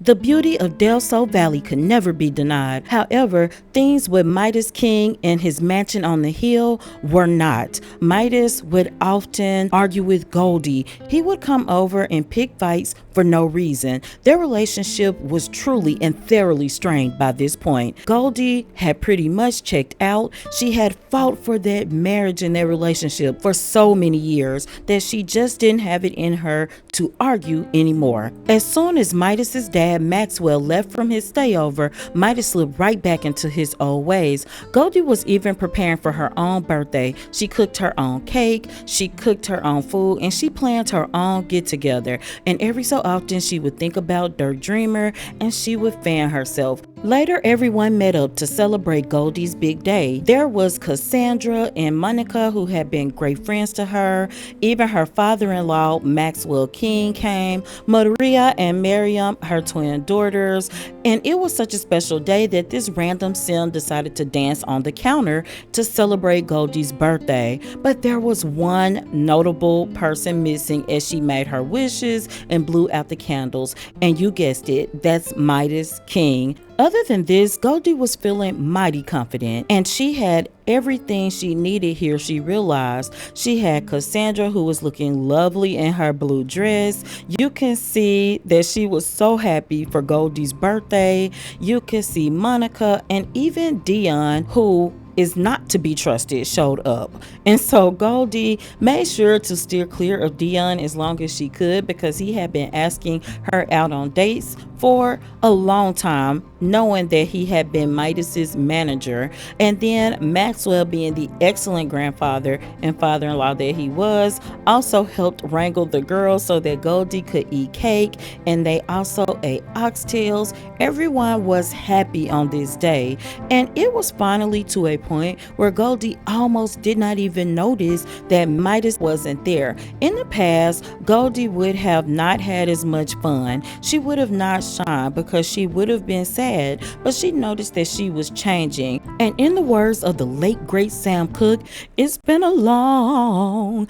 The beauty of Del Sol Valley could never be denied. However, things with Midas King and his mansion on the hill were not. Midas would often argue with Goldie. He would come over and pick fights for no reason. Their relationship was truly and thoroughly strained by this point. Goldie had pretty much checked out. She had fought for that marriage and their relationship for so many years that she just didn't have it in her to argue anymore. As soon as Midas's dad Maxwell left from his stayover, Midas slipped right back into his old ways. Goldie was even preparing for her own birthday. She cooked her own cake, she cooked her own food, and she planned her own get-together. And every so often she would think about Dirk Dreamer and she would fan herself. Later, everyone met up to celebrate Goldie's big day. There was Cassandra and Monica, who had been great friends to her. Even her father-in-law, Maxwell King, came. Maria and Miriam, her twin daughters. And it was such a special day that this random sim decided to dance on the counter to celebrate Goldie's birthday. But there was one notable person missing as she made her wishes and blew out the candles. And you guessed it, that's Midas King. Other than this, Goldie was feeling mighty confident, and she had everything she needed here. She realized she had Cassandra, who was looking lovely in her blue dress. You can see that she was so happy for Goldie's birthday. You can see Monica and even Dion, who is not to be trusted, showed up. And so Goldie made sure to steer clear of Dion as long as she could, because he had been asking her out on dates for a long time, knowing that he had been Midas's manager. And then Maxwell, being the excellent grandfather and father-in-law that he was, also helped wrangle the girls so that Goldie could eat cake, and they also ate oxtails. Everyone was happy on this day, and it was finally to a point where Goldie almost did not even notice that Midas wasn't there. In the past, Goldie would have not had as much fun. She would have not shined because she would have been sad, but she noticed that she was changing. And in the words of the late great Sam Cooke, it's been a long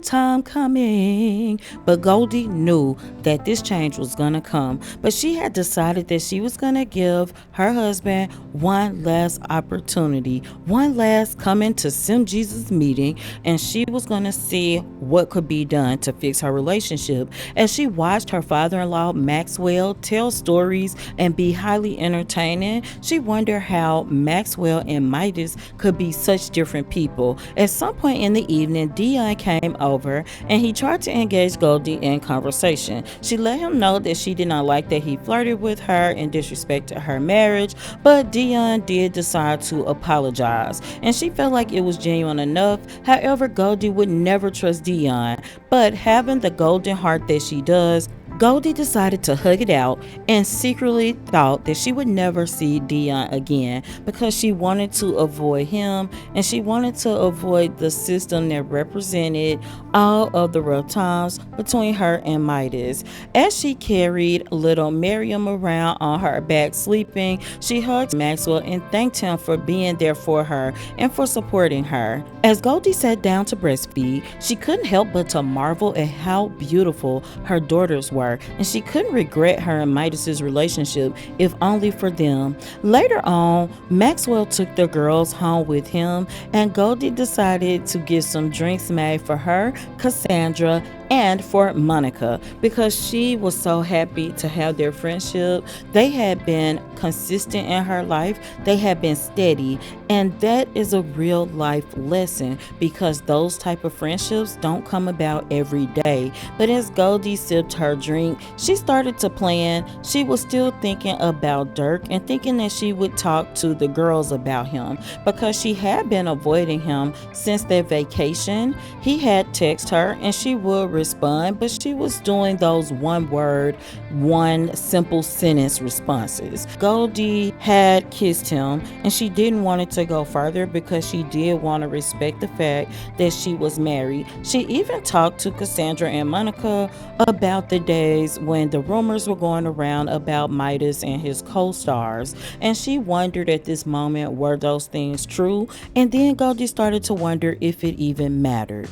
time coming. But Goldie knew that this change was gonna come, but she had decided that she was gonna give her husband one last opportunity, one last coming to Sim Jesus meeting, and she was gonna see what could be done to fix her relationship. As she watched her father-in-law Maxwell tell stories and be highly entertaining, she wondered how Maxwell and Midas could be such different people. At some point in the evening, Dion came over and he tried to engage Goldie in conversation. She let him know that she did not like that he flirted with her and disrespected her marriage, but Dion did decide to apologize, and she felt like it was genuine enough. However, Goldie would never trust Dion, but having the golden heart that she does, Goldie decided to hug it out and secretly thought that she would never see Dion again, because she wanted to avoid him and she wanted to avoid the system that represented all of the rough times between her and Midas. As she carried little Miriam around on her back sleeping, she hugged Maxwell and thanked him for being there for her and for supporting her. As Goldie sat down to breastfeed, she couldn't help but to marvel at how beautiful her daughters were, and she couldn't regret her and Midas's relationship if only for them. Later on, Maxwell took the girls home with him, and Goldie decided to get some drinks made for her, Cassandra, and for Monica, because she was so happy to have their friendship. They had been consistent in her life, they had been steady, and that is a real life lesson, because those type of friendships don't come about every day. But as Goldie sipped her drink, she started to plan. She was still thinking about Dirk and thinking that she would talk to the girls about him, because she had been avoiding him since their vacation. He had texted her and she would respond, but she was doing those one word, one simple sentence responses. Goldie had kissed him and she didn't want it to go further, because she did want to respect the fact that she was married. She even talked to Cassandra and Monica about the days when the rumors were going around about Midas and his co-stars, and she wondered at this moment, were those things true? And then Goldie started to wonder if it even mattered.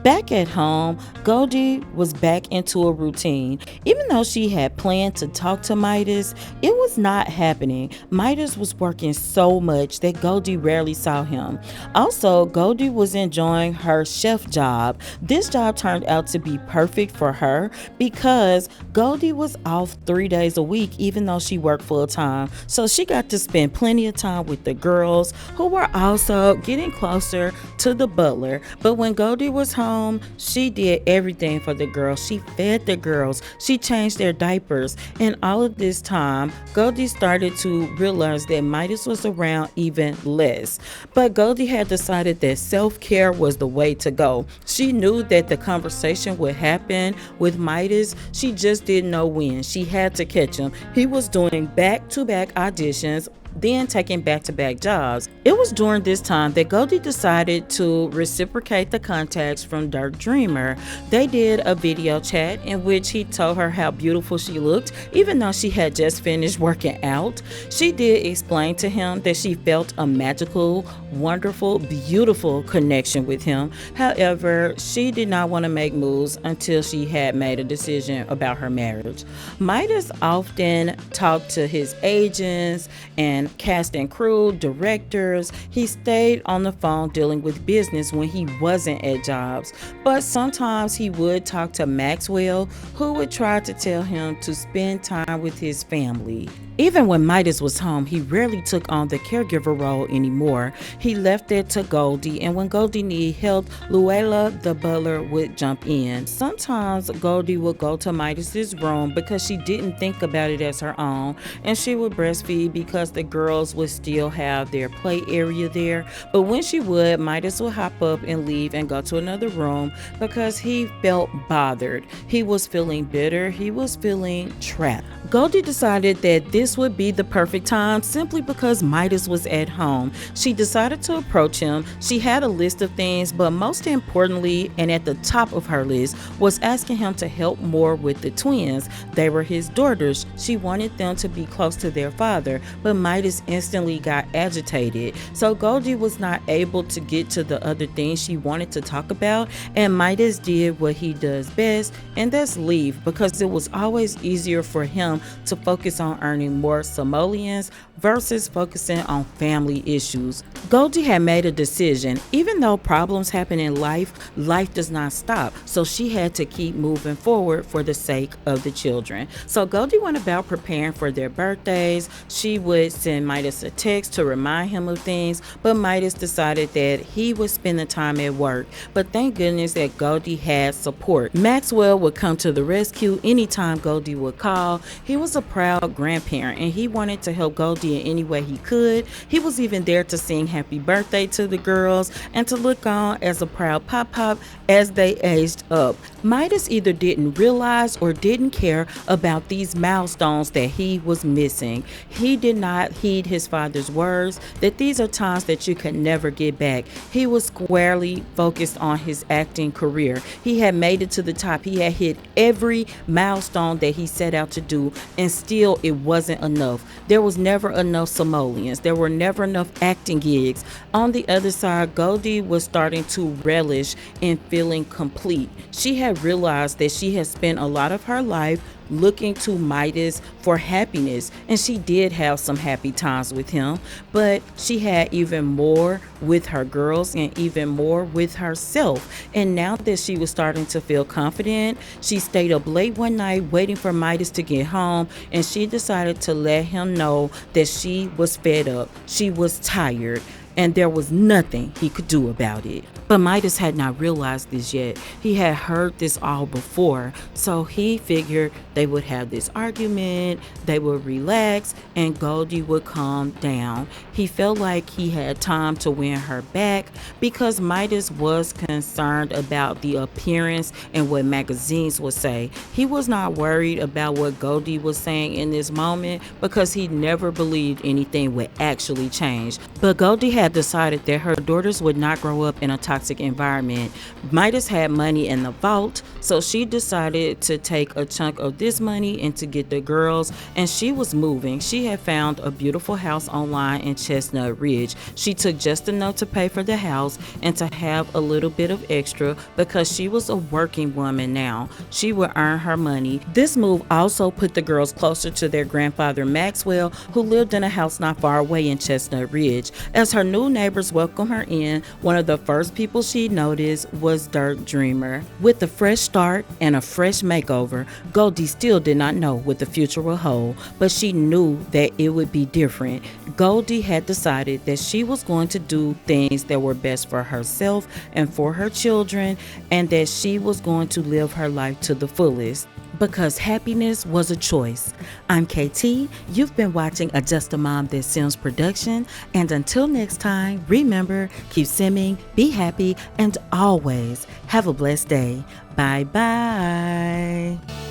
Back at home, Goldie Goldie was back into a routine. Even though she had planned to talk to Midas, it was not happening. Midas was working so much that Goldie rarely saw him. Also, Goldie was enjoying her chef job. This job turned out to be perfect for her because Goldie was off 3 days a week, even though she worked full time. So she got to spend plenty of time with the girls, who were also getting closer to the butler. But when Goldie was home, she did everything for the girls. She fed the girls, she changed their diapers, and all of this time, Goldie started to realize that Midas was around even less. But Goldie had decided that self-care was the way to go. She knew that the conversation would happen with Midas. She just didn't know when. She had to catch him. He was doing back-to-back auditions, then taking back-to-back jobs. It was during this time that Goldie decided to reciprocate the contacts from Dirk Dreamer. They did a video chat in which he told her how beautiful she looked, even though she had just finished working out. She did explain to him that she felt a magical, wonderful, beautiful connection with him. However, she did not want to make moves until she had made a decision about her marriage. Midas often talked to his agents and cast and crew, directors. He stayed on the phone dealing with business when he wasn't at jobs. But sometimes he would talk to Maxwell, who would try to tell him to spend time with his family. Even when Midas was home, he rarely took on the caregiver role anymore. He left it to Goldie, and when Goldie needed help, Luella, the butler, would jump in. Sometimes Goldie would go to Midas's room because she didn't think about it as her own, and she would breastfeed because the girls would still have their play area there. But when she would, Midas would hop up and leave and go to another room because he felt bothered. He was feeling bitter. He was feeling trapped. Goldie decided that this would be the perfect time simply because Midas was at home. She decided to approach him. She had a list of things, but most importantly, and at the top of her list, was asking him to help more with the twins. They were his daughters. She wanted them to be close to their father, but Midas instantly got agitated. So Goldie was not able to get to the other things she wanted to talk about, and Midas did what he does best, and that's leave, because it was always easier for him to focus on earning more simoleons versus focusing on family issues. Goldie had made a decision. Even though problems happen in life, life does not stop. So she had to keep moving forward for the sake of the children. So Goldie went about preparing for their birthdays. She would send Midas a text to remind him of things, but Midas decided that he would spend the time at work. But thank goodness that Goldie had support. Maxwell would come to the rescue anytime Goldie would call. He was a proud grandparent, and he wanted to help Goldie in any way he could. He was even there to sing happy birthday to the girls and to look on as a proud pop-pop as they aged up. Midas either didn't realize or didn't care about these milestones that he was missing. He did not heed his father's words that these are times that you can never get back. He was squarely focused on his acting career. He had made it to the top. He had hit every milestone that he set out to do, and still it wasn't enough. There was never enough simoleons. There were never enough acting gigs. On the other side, Goldie was starting to relish in feeling complete. She had realized that she had spent a lot of her life looking to Midas for happiness, and she did have some happy times with him, but she had even more with her girls and even more with herself. And now that she was starting to feel confident, she stayed up late one night waiting for Midas to get home, and she decided to let him know that she was fed up, she was tired, and there was nothing he could do about it. But Midas had not realized this yet. He had heard this all before, so he figured they would have this argument, they would relax, and Goldie would calm down. He felt like he had time to win her back because Midas was concerned about the appearance and what magazines would say. He was not worried about what Goldie was saying in this moment because he never believed anything would actually change. But Goldie had decided that her daughters would not grow up in a toxic toxic environment. Midas had money in the vault, so she decided to take a chunk of this money and to get the girls, and she was moving. She had found a beautiful house online in Chestnut Ridge. She took just enough to pay for the house and to have a little bit of extra because she was a working woman now. She would earn her money. This move also put the girls closer to their grandfather Maxwell, who lived in a house not far away in Chestnut Ridge. As her new neighbors welcomed her in, one of the first people she noticed was Dirt Dreamer. With a fresh start and a fresh makeover, Goldie still did not know what the future would hold, but she knew that it would be different. Goldie had decided that she was going to do things that were best for herself and for her children, and that she was going to live her life to the fullest, because happiness was a choice. I'm KT. You've been watching a Just a Mom That Sims production, and until next time, remember, keep simming, be happy, and always have a blessed day. Bye bye.